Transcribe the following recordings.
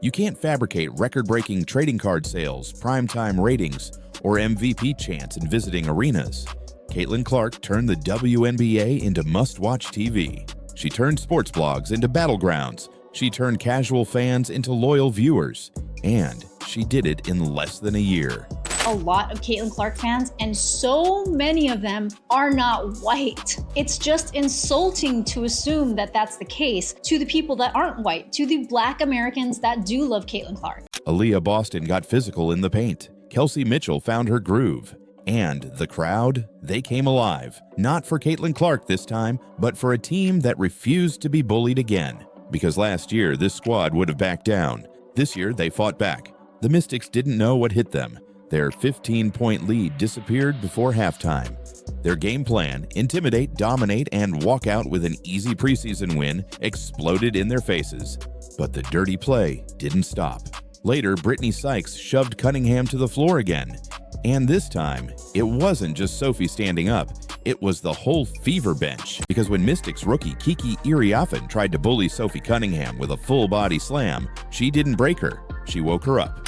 You can't fabricate record-breaking trading card sales, primetime ratings, or MVP chants in visiting arenas. Caitlin Clark turned the WNBA into must-watch TV. She turned sports blogs into battlegrounds. She turned casual fans into loyal viewers. And she did it in less than a year. A lot of Caitlin Clark fans, and so many of them are not white. It's just insulting to assume that that's the case to the people that aren't white, to the Black Americans that do love Caitlin Clark. Aaliyah Boston got physical in the paint. Kelsey Mitchell found her groove. And the crowd, they came alive. Not for Caitlin Clark this time, but for a team that refused to be bullied again. Because last year, this squad would have backed down. This year, they fought back. The Mystics didn't know what hit them. Their 15-point lead disappeared before halftime. Their game plan, intimidate, dominate, and walk out with an easy preseason win, exploded in their faces. But the dirty play didn't stop. Later, Brittany Sykes shoved Cunningham to the floor again. And this time, it wasn't just Sophie standing up. It was the whole Fever bench. Because when Mystics rookie Kiki Iriafen tried to bully Sophie Cunningham with a full-body slam, she didn't break her. She woke her up.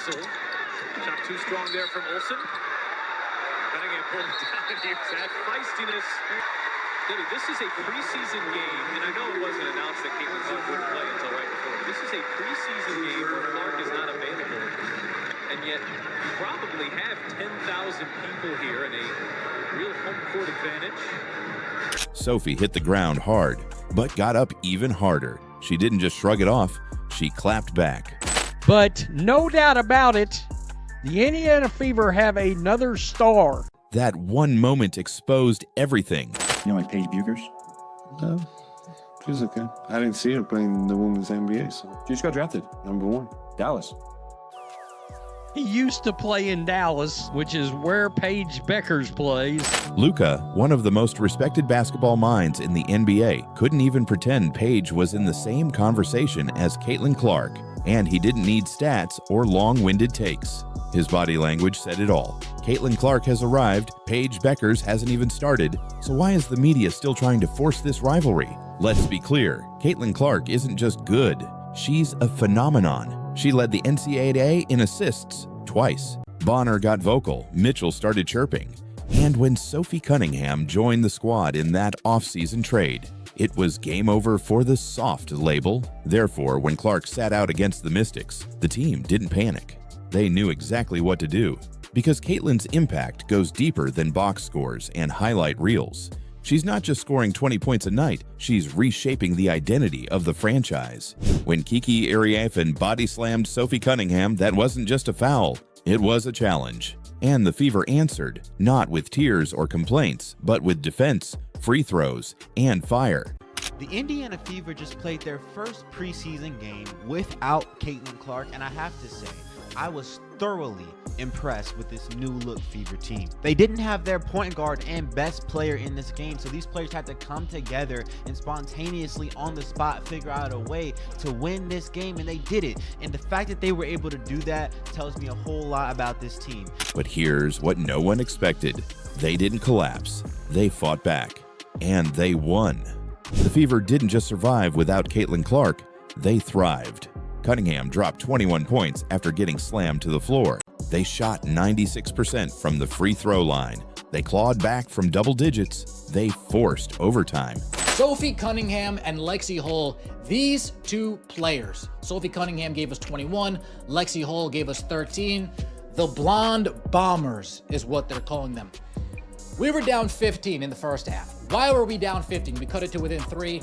Shot too strong there from Olsen. Cunningham pulled it down, and here's that feistiness. Debbie, this is a preseason game, and I know it wasn't announced that Caitlin Clark wouldn't play until right before. This is a preseason game where Clark is not available, and yet you probably have 10,000 people here and a real home court advantage. Sophie hit the ground hard, but got up even harder. She didn't just shrug it off, she clapped back. But no doubt about it, the Indiana Fever have another star. That one moment exposed everything. You know, like Paige Buchers? No, she's okay. I didn't see her playing the women's NBA, so. She just got drafted, #1, Dallas. He used to play in Dallas, which is where Paige Buchers plays. Luka, one of the most respected basketball minds in the NBA, couldn't even pretend Paige was in the same conversation as Caitlin Clark. And he didn't need stats or long-winded takes. His body language said it all. Caitlin Clark has arrived, Paige Buchers hasn't even started, so why is the media still trying to force this rivalry? Let's be clear, Caitlin Clark isn't just good, she's a phenomenon. She led the NCAA in assists twice. Bonner got vocal, Mitchell started chirping. And when Sophie Cunningham joined the squad in that offseason trade, it was game over for the soft label. Therefore, when Clark sat out against the Mystics, the team didn't panic. They knew exactly what to do, because Caitlin's impact goes deeper than box scores and highlight reels. She's not just scoring 20 points a night, she's reshaping the identity of the franchise. When Kiki Iriafen body slammed Sophie Cunningham, that wasn't just a foul, it was a challenge. And the Fever answered, not with tears or complaints, but with defense, free throws, and fire. The Indiana Fever just played their first preseason game without Caitlin Clark, and I have to say, I was thoroughly impressed with this new look Fever team. They didn't have their point guard and best player in this game, so these players had to come together and spontaneously on the spot figure out a way to win this game, and they did it. And the fact that they were able to do that tells me a whole lot about this team. But here's what no one expected. They didn't collapse. They fought back. And they won. The Fever didn't just survive without Caitlin Clark, they thrived. Cunningham dropped 21 points after getting slammed to the floor. They shot 96% from the free throw line. They clawed back from double digits. They forced overtime. Sophie Cunningham and Lexie Hull, these two players. Sophie Cunningham gave us 21, Lexie Hull gave us 13. The Blonde Bombers is what they're calling them. We were down 15 in the first half. Why were we down 15? We cut it to within 3.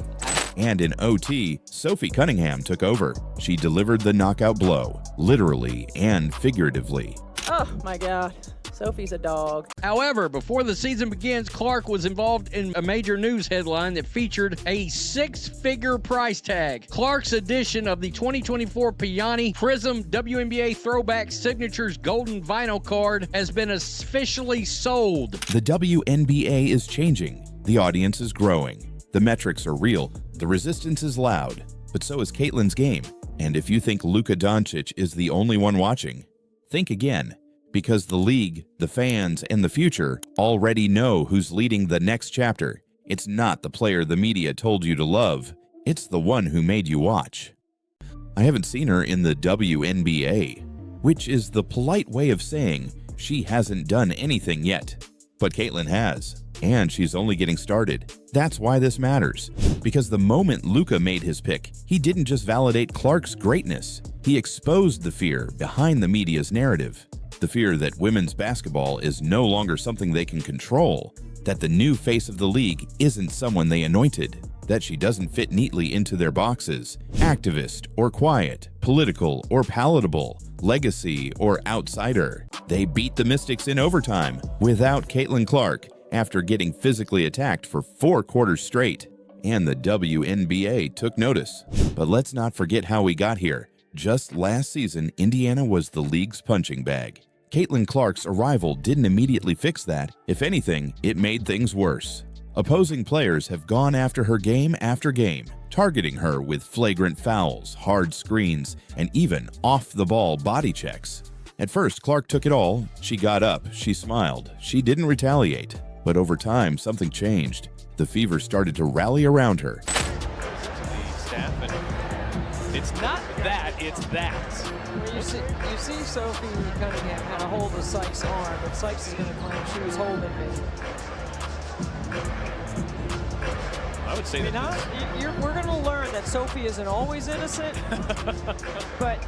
And in OT, Sophie Cunningham took over. She delivered the knockout blow, literally and figuratively. Oh my God. Sophie's a dog. However, before the season begins, Clark was involved in a major news headline that featured a 6-figure price tag. Clark's edition of the 2024 Piani Prism WNBA Throwback Signatures Golden Vinyl Card has been officially sold. The WNBA is changing. The audience is growing. The metrics are real. The resistance is loud. But so is Caitlin's game. And if you think Luka Doncic is the only one watching, think again. Because the league, the fans, and the future already know who's leading the next chapter. It's not the player the media told you to love. It's the one who made you watch. I haven't seen her in the WNBA, which is the polite way of saying she hasn't done anything yet. But Caitlin has, and she's only getting started. That's why this matters, because the moment Luka made his pick, he didn't just validate Clark's greatness, he exposed the fear behind the media's narrative. The fear that women's basketball is no longer something they can control, that the new face of the league isn't someone they anointed, that she doesn't fit neatly into their boxes, activist or quiet, political or palatable, legacy or outsider. They beat the Mystics in overtime without Caitlin Clark after getting physically attacked for 4 quarters straight. And the WNBA took notice. But let's not forget how we got here. Just last season, Indiana was the league's punching bag. Caitlin Clark's arrival didn't immediately fix that. If anything, it made things worse. Opposing players have gone after her game after game, targeting her with flagrant fouls, hard screens, and even off-the-ball body checks. At first, Clark took it all. She got up, she smiled, she didn't retaliate. But over time, something changed. The Fever started to rally around her. It's not that, it's that. Well, you see Sophie Cunningham kind of hold the Sykes' arm, but Sykes is going to claim she was holding me. I would say we're going to learn that Sophie isn't always innocent, but...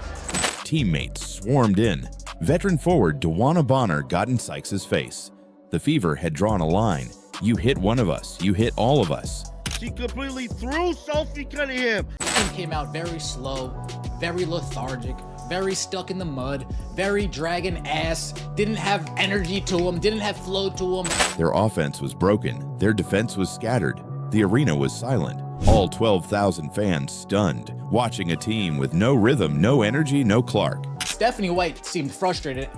Teammates swarmed in. Veteran forward DeWanna Bonner got in Sykes' face. The Fever had drawn a line. You hit one of us, you hit all of us. She completely threw Sophie Cunningham. He came out very slow, very lethargic, very stuck in the mud, very dragging ass, didn't have energy to him, didn't have flow to him. Their offense was broken. Their defense was scattered. The arena was silent. All 12,000 fans stunned, watching a team with no rhythm, no energy, no Clark. Stephanie White seemed frustrated.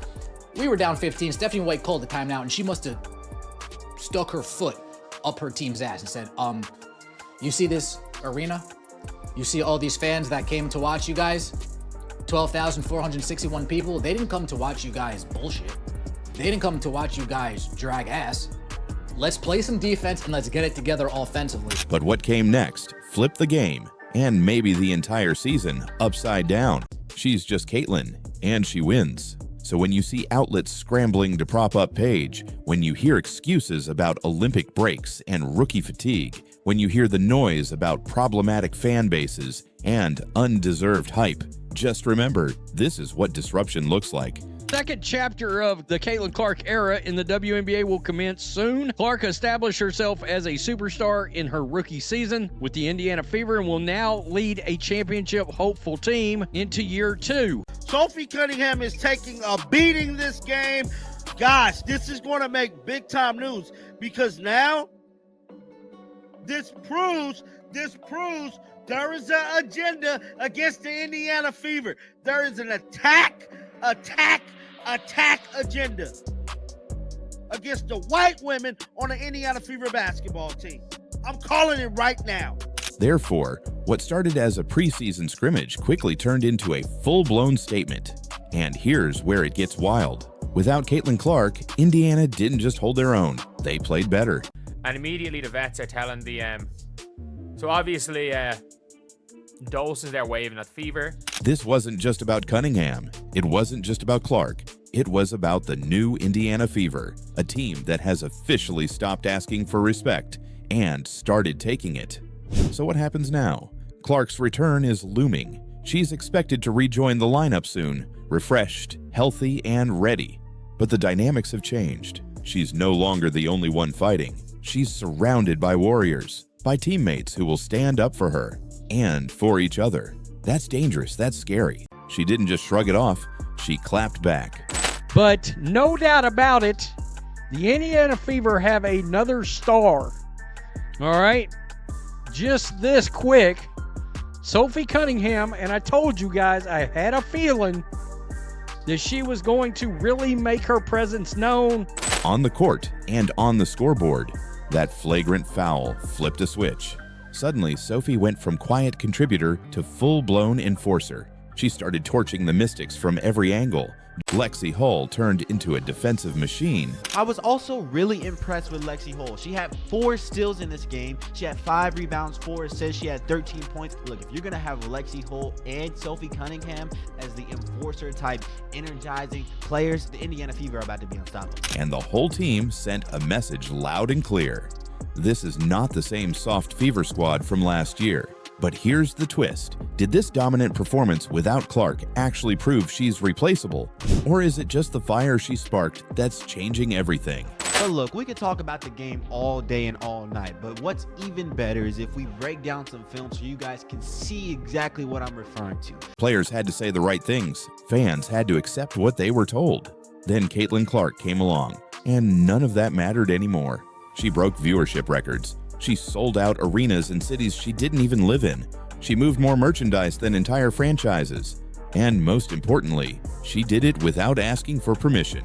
We were down 15. Stephanie White called the timeout, and she must have stuck her foot up her team's ass and said, you see this arena? You see all these fans that came to watch you guys? 12,461 people. They didn't come to watch you guys bullshit. They didn't come to watch you guys drag ass. Let's play some defense and let's get it together offensively. But what came next flipped the game, and maybe the entire season, upside down. She's just Caitlin, and she wins. So when you see outlets scrambling to prop up Paige, when you hear excuses about Olympic breaks and rookie fatigue, when you hear the noise about problematic fan bases and undeserved hype, just remember, this is what disruption looks like. Second chapter of the Caitlin Clark era in the WNBA will commence soon. Clark established herself as a superstar in her rookie season with the Indiana Fever and will now lead a championship hopeful team into year 2. Sophie Cunningham is taking a beating this game. Gosh, this is going to make big time news because now this proves there is an agenda against the Indiana Fever. There is an attack agenda against the white women on the Indiana Fever basketball team. I'm calling it right now. Therefore, what started as a preseason scrimmage quickly turned into a full-blown statement. And here's where it gets wild. Without Caitlin Clark, Indiana didn't just hold their own, they played better. And immediately the vets are telling the so obviously Dawson's there waving at Fever. This wasn't just about Cunningham. It wasn't just about Clark. It was about the new Indiana Fever, a team that has officially stopped asking for respect and started taking it. So what happens now? Clark's return is looming. She's expected to rejoin the lineup soon, refreshed, healthy, and ready. But the dynamics have changed. She's no longer the only one fighting. She's surrounded by warriors, by teammates who will stand up for her and for each other. That's dangerous, that's scary. She didn't just shrug it off, she clapped back. But no doubt about it, the Indiana Fever have another star. All right? Just this quick, Sophie Cunningham, and I told you guys I had a feeling that she was going to really make her presence known. On the court and on the scoreboard, that flagrant foul flipped a switch. Suddenly, Sophie went from quiet contributor to full-blown enforcer. She started torching the Mystics from every angle, Lexie Hull turned into a defensive machine. I was also really impressed with Lexie Hull. She had 4 steals in this game. She had 5 rebounds, 4 assists. She had 13 points. Look, if you're going to have Lexie Hull and Sophie Cunningham as the enforcer type energizing players, the Indiana Fever are about to be unstoppable. And the whole team sent a message loud and clear. This is not the same soft Fever squad from last year. But here's the twist. Did this dominant performance without Clark actually prove she's replaceable? Or is it just the fire she sparked that's changing everything? But look, we could talk about the game all day and all night, but what's even better is if we break down some film so you guys can see exactly what I'm referring to. Players had to say the right things. Fans had to accept what they were told. Then Caitlin Clark came along, and none of that mattered anymore. She broke viewership records. She sold out arenas in cities she didn't even live in. She moved more merchandise than entire franchises. And most importantly, she did it without asking for permission.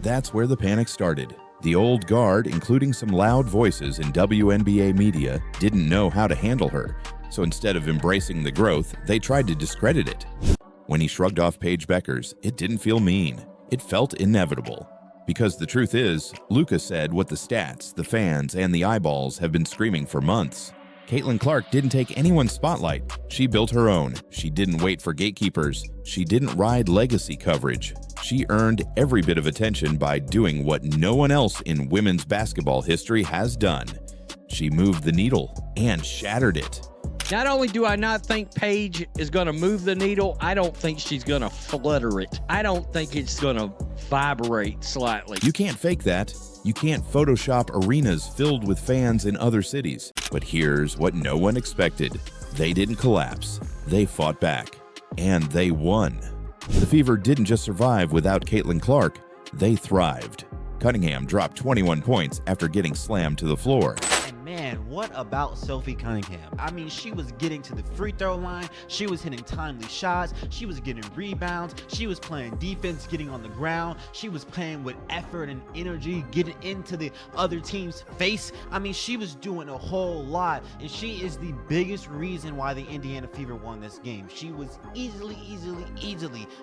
That's where the panic started. The old guard, including some loud voices in WNBA media, didn't know how to handle her. So instead of embracing the growth, they tried to discredit it. When he shrugged off Paige Beckers, it didn't feel mean. It felt inevitable. Because the truth is, Luka said what the stats, the fans, and the eyeballs have been screaming for months. Caitlin Clark didn't take anyone's spotlight. She built her own. She didn't wait for gatekeepers. She didn't ride legacy coverage. She earned every bit of attention by doing what no one else in women's basketball history has done. She moved the needle and shattered it. Not only do I not think Paige is going to move the needle, I don't think she's going to flutter it. I don't think it's going to vibrate slightly. You can't fake that. You can't Photoshop arenas filled with fans in other cities. But here's what no one expected. They didn't collapse. They fought back. And they won. The Fever didn't just survive without Caitlin Clark. They thrived. Cunningham dropped 21 points after getting slammed to the floor. Man, what about Sophie Cunningham? I mean, she was getting to the free throw line. She was hitting timely shots. She was getting rebounds. She was playing defense, getting on the ground. She was playing with effort and energy, getting into the other team's face. I mean, she was doing a whole lot, and she is the biggest reason why the Indiana Fever won this game. She was easily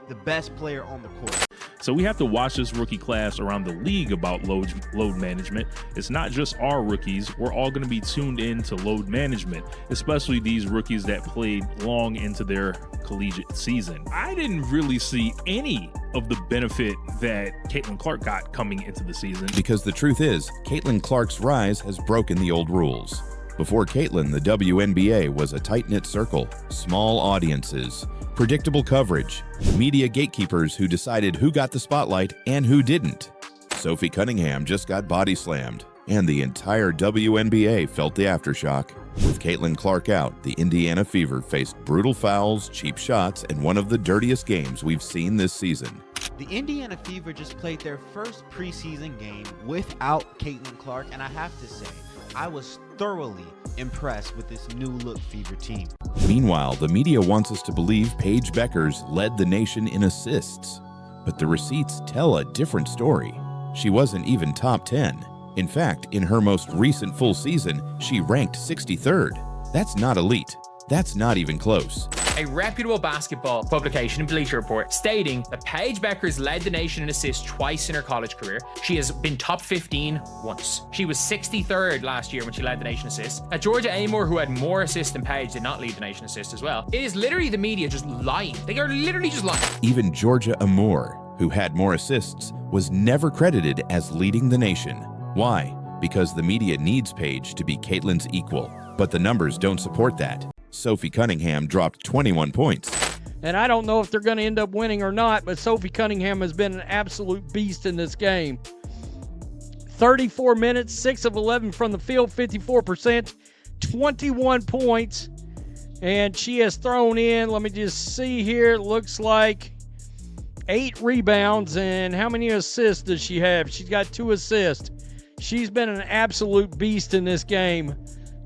the best player on the court. So we have to watch this rookie class around the league about load management. It's not just our rookies. We're all going to be tuned in to load management, especially these rookies that played long into their collegiate season. I didn't really see any of the benefit that Caitlin Clark got coming into the season. Because the truth is, Caitlin Clark's rise has broken the old rules. Before Caitlin, the WNBA was a tight-knit circle, small audiences, predictable coverage, media gatekeepers who decided who got the spotlight and who didn't. Sophie Cunningham just got body slammed, and the entire WNBA felt the aftershock. With Caitlin Clark out, the Indiana Fever faced brutal fouls, cheap shots, and one of the dirtiest games we've seen this season. The Indiana Fever just played their first preseason game without Caitlin Clark, and I have to say, I was thoroughly impressed with this new look Fever team. Meanwhile, the media wants us to believe Paige Beckers led the nation in assists. But the receipts tell a different story. She wasn't even top 10. In fact, in her most recent full season, she ranked 63rd. That's not elite. That's not even close. A reputable basketball publication, Bleacher Report, stating that Paige Beckers led the nation in assists twice in her college career. She has been top 15 once. She was 63rd last year when she led the nation assists. Georgia Amore, who had more assists than Paige, did not lead the nation assists as well. It is literally the media just lying. They are literally just lying. Even Georgia Amore, who had more assists, was never credited as leading the nation. Why? Because the media needs Paige to be Caitlin's equal, but the numbers don't support that. Sophie Cunningham dropped 21 points. And I don't know if they're going to end up winning or not, but Sophie Cunningham has been an absolute beast in this game. 34 minutes, 6 of 11 from the field, 54%, 21 points. And she has thrown in, let me just see here, it looks like 8 rebounds. And how many assists does she have? She's got 2 assists. She's been an absolute beast in this game.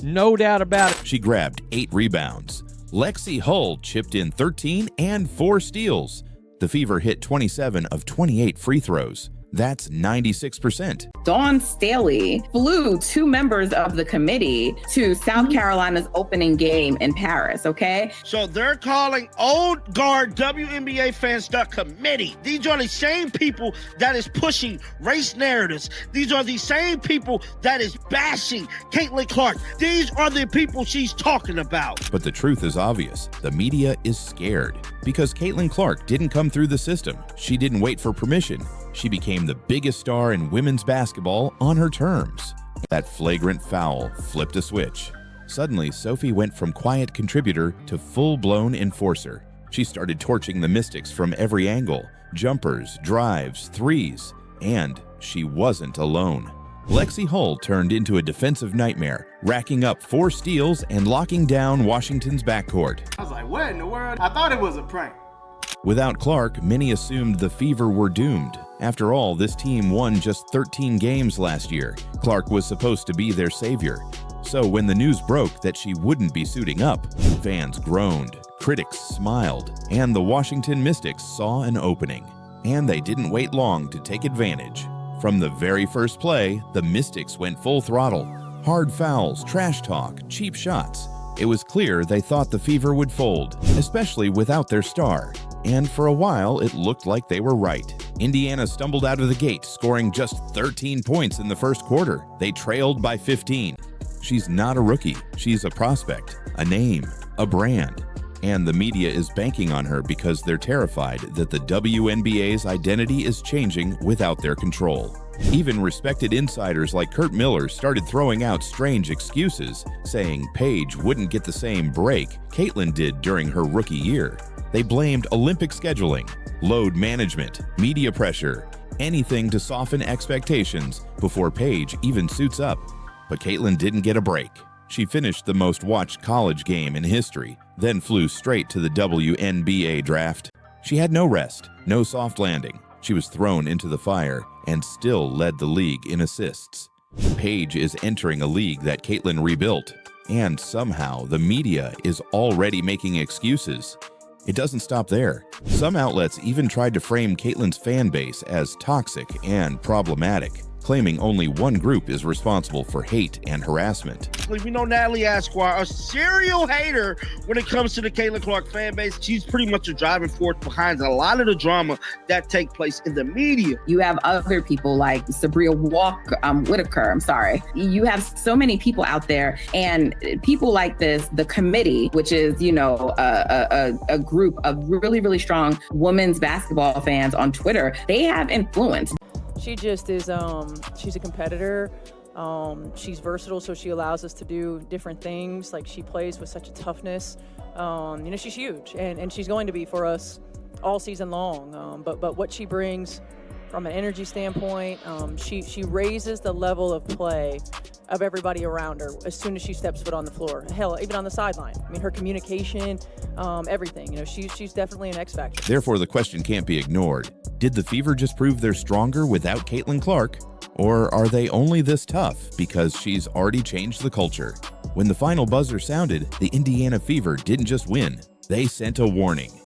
No doubt about it. She grabbed 8 rebounds. Lexie Hull chipped in 13 and 4 steals. The Fever hit 27 of 28 free throws. That's 96%. Dawn Staley flew 2 members of the committee to South Carolina's opening game in Paris, okay? So they're calling old guard WNBA fans the committee. These are the same people that is pushing race narratives. These are the same people that is bashing Caitlin Clark. These are the people she's talking about. But the truth is obvious. The media is scared because Caitlin Clark didn't come through the system. She didn't wait for permission. She became the biggest star in women's basketball on her terms. That flagrant foul flipped a switch. Suddenly, Sophie went from quiet contributor to full-blown enforcer. She started torching the Mystics from every angle, jumpers, drives, threes, and she wasn't alone. Lexie Hull turned into a defensive nightmare, racking up 4 steals and locking down Washington's backcourt. I was like, what in the world? I thought it was a prank. Without Clark, many assumed the Fever were doomed. After all, this team won just 13 games last year. Clark was supposed to be their savior. So when the news broke that she wouldn't be suiting up, fans groaned, critics smiled, and the Washington Mystics saw an opening. And they didn't wait long to take advantage. From the very first play, the Mystics went full throttle. Hard fouls, trash talk, cheap shots. It was clear they thought the Fever would fold, especially without their star. And for a while, it looked like they were right. Indiana stumbled out of the gate, scoring just 13 points in the first quarter. They trailed by 15. She's not a rookie. She's a prospect, a name, a brand. And the media is banking on her because they're terrified that the WNBA's identity is changing without their control. Even respected insiders like Kurt Miller started throwing out strange excuses, saying Paige wouldn't get the same break Caitlin did during her rookie year. They blamed Olympic scheduling, load management, media pressure, anything to soften expectations before Paige even suits up. But Caitlin didn't get a break. She finished the most watched college game in history, then flew straight to the WNBA draft. She had no rest, no soft landing. She was thrown into the fire and still led the league in assists. Paige is entering a league that Caitlin rebuilt, and somehow the media is already making excuses. It doesn't stop there. Some outlets even tried to frame Caitlin's fan base as toxic and problematic, claiming only one group is responsible for hate and harassment. We know Natalie Asquar, a serial hater when it comes to the Caitlin Clark fan base. She's pretty much a driving force behind a lot of the drama that take place in the media. You have other people like Sabria Whitaker. You have so many people out there, and people like this, the committee, which is, a group of really, really strong women's basketball fans on Twitter, they have influence. She just is, she's a competitor. She's versatile, so she allows us to do different things. Like, she plays with such a toughness. She's huge, and she's going to be for us all season long. But what she brings from an energy standpoint, she raises the level of play of everybody around her as soon as she steps foot on the floor. Hell, even on the sideline. I mean, her communication, everything. She's definitely an X factor. Therefore, the question can't be ignored. Did the Fever just prove they're stronger without Caitlin Clark? Or are they only this tough because she's already changed the culture? When the final buzzer sounded, the Indiana Fever didn't just win. They sent a warning.